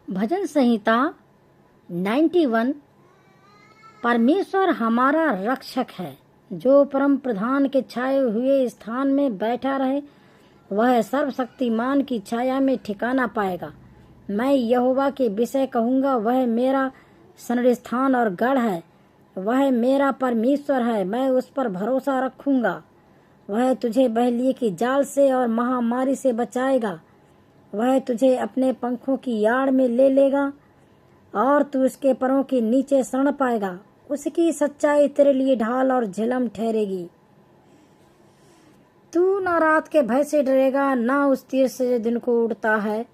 भजन संहिता 91। परमेश्वर हमारा रक्षक है। जो परम प्रधान के छाए हुए स्थान में बैठा रहे वह सर्वशक्तिमान की छाया में ठिकाना पाएगा। मैं यहोवा के विषय कहूँगा, वह मेरा शरणस्थान और गढ़ है। वह मेरा परमेश्वर है, मैं उस पर भरोसा रखूँगा। वह तुझे बहेलिये की जाल से और महामारी से बचाएगा। वह तुझे अपने पंखों की आड़ में ले लेगा और तू उसके परों के नीचे शरण पाएगा। उसकी सच्चाई तेरे लिए ढाल और झिलम ठहरेगी। तू न रात के भय से डरेगा, ना उस तीर से जो दिन को उड़ता है,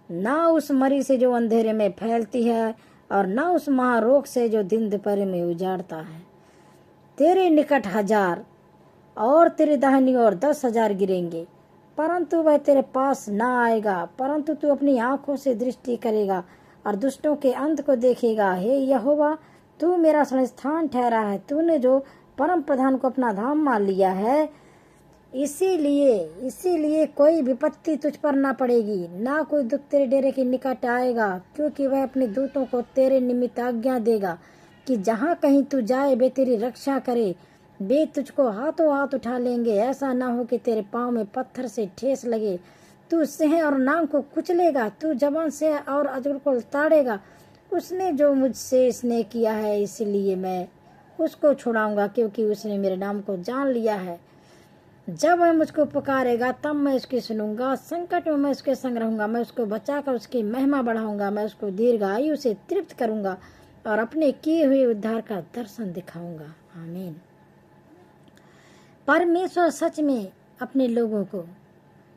ना उस मरी से जो अंधेरे में फैलती है, और ना उस महारोग से जो दिन दोपहर में उजाड़ता है। तेरे निकट 1000 और तेरे दाहिनी ओर 10,000 गिरेंगे, परंतु वह तेरे पास ना आएगा। परंतु तू अपनी आंखों से दृष्टि करेगा और दुष्टों के अंत को देखेगा। हे यहोवा, तू मेरा शरणस्थान ठहरा है। तूने जो परम प्रधान को अपना धाम मान लिया है, इसीलिए कोई विपत्ति तुझ पर ना पड़ेगी, ना कोई दुख तेरे डेरे के निकट आएगा, क्योंकि वह अपने दूतों को तेरे निमित्त आज्ञा देगा कि जहाँ कहीं तू जाए वे तेरी रक्षा करे। वे तुझको हाथों हाथ उठा लेंगे, ऐसा ना हो कि तेरे पाँव में पत्थर से ठेस लगे। तू सिंह और नाग को कुचलेगा, तू जवान से और अजगर को उतारेगा। उसने जो मुझसे स्नेह किया है, इसलिए मैं उसको छुड़ाऊंगा, क्योंकि उसने मेरे नाम को जान लिया है। जब वह मुझको पुकारेगा तब मैं उसकी सुनूंगा। संकट में मैं उसके संग रहूंगा। मैं उसको बचाकर उसकी महिमा बढ़ाऊंगा। मैं उसको दीर्घ आयु से तृप्त करूंगा और अपने किए हुए उद्धार का दर्शन दिखाऊंगा। आमीन। परमेश्वर सच में अपने लोगों को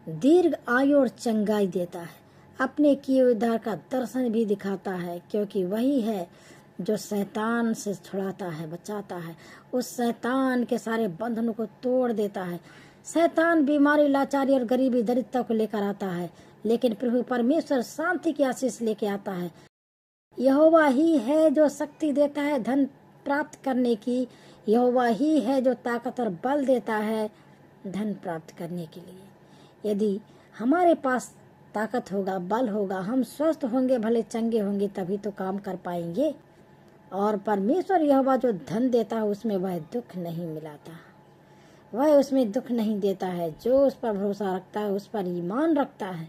दीर्घ आयु और चंगाई देता है, अपने किए उद्धार का दर्शन भी दिखाता है, क्योंकि वही है जो शैतान से छुड़ाता है, बचाता है। उस शैतान के सारे बंधनों को तोड़ देता है। शैतान बीमारी, लाचारी और गरीबी, दरिद्रता को लेकर आता है, लेकिन प्रभु परमेश्वर शांति की आशीष लेके आता है। यहोवा ही है जो शक्ति देता है धन प्राप्त करने की। यहोवा ही है जो ताकत और बल देता है धन प्राप्त करने के लिए। यदि हमारे पास ताकत होगा, बल होगा, हम स्वस्थ होंगे, भले चंगे होंगे, तभी तो काम कर पाएंगे। और परमेश्वर यहोवा जो धन देता है उसमें वह दुख नहीं मिलाता, वह उसमें दुख नहीं देता है। जो उस पर भरोसा रखता है, उस पर ईमान रखता है,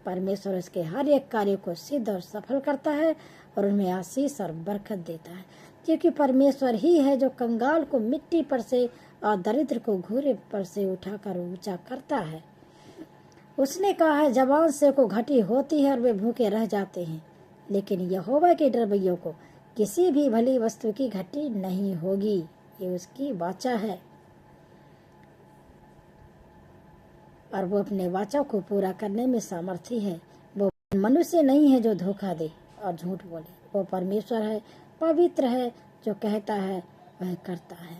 परमेश्वर उसके हर एक कार्य को सिद्ध और सफल करता है और उनमें आशीष और बरकत देता है, क्योंकि परमेश्वर ही है जो कंगाल को मिट्टी पर से और दरिद्र को घूरे पर से उठाकर ऊंचा करता है। उसने कहा है, जवान से को घटी होती है और वे भूखे रह जाते हैं, लेकिन यहोवा के डरवैयों को किसी भी भली वस्तु की घटी नहीं होगी। ये उसकी वाचा है और वो अपने वाचा को पूरा करने में सामर्थी है। वो मनुष्य नहीं है जो धोखा दे और झूठ बोले। वो परमेश्वर है, पवित्र है, जो कहता है वह करता है।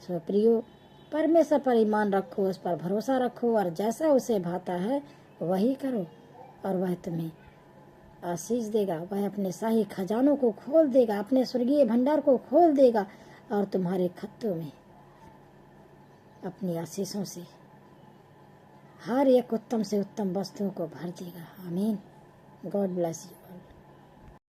सो प्रियो, परमेश्वर पर ईमान रखो, उस पर भरोसा रखो और जैसा उसे भाता है वही करो और वह तुम्हें आशीष देगा। वह अपने शाही खजानों को खोल देगा, अपने स्वर्गीय भंडार को खोल देगा और तुम्हारे खत्तों में अपनी आशीषों से हर एक उत्तम से उत्तम वस्तुओं को भर देगा। आमीन। God bless you all.